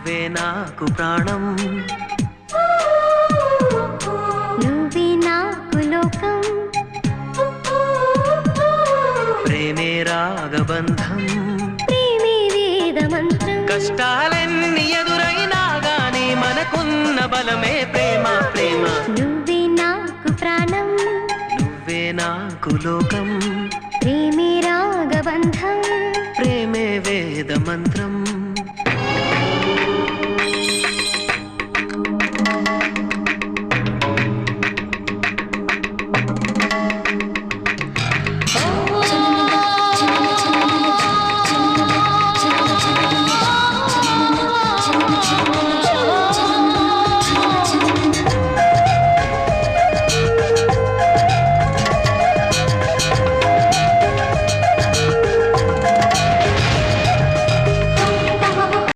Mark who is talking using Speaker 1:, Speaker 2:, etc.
Speaker 1: నువ్వే నాకు ప్రాణం,
Speaker 2: నువ్వే నాకు లోకం,
Speaker 1: ప్రేమే రాగబంధం,
Speaker 2: ప్రేమే వేద మంత్రం.
Speaker 1: కష్టాలెన్ని ఎదురైనా గాని మనకున్న బలమే ప్రేమ ప్రేమ.
Speaker 2: నువ్వే నాకు ప్రాణం,
Speaker 1: నువ్వే నాకు లోకం,
Speaker 2: ప్రేమే రాగబంధం,
Speaker 1: ప్రేమే వేద మంత్రం.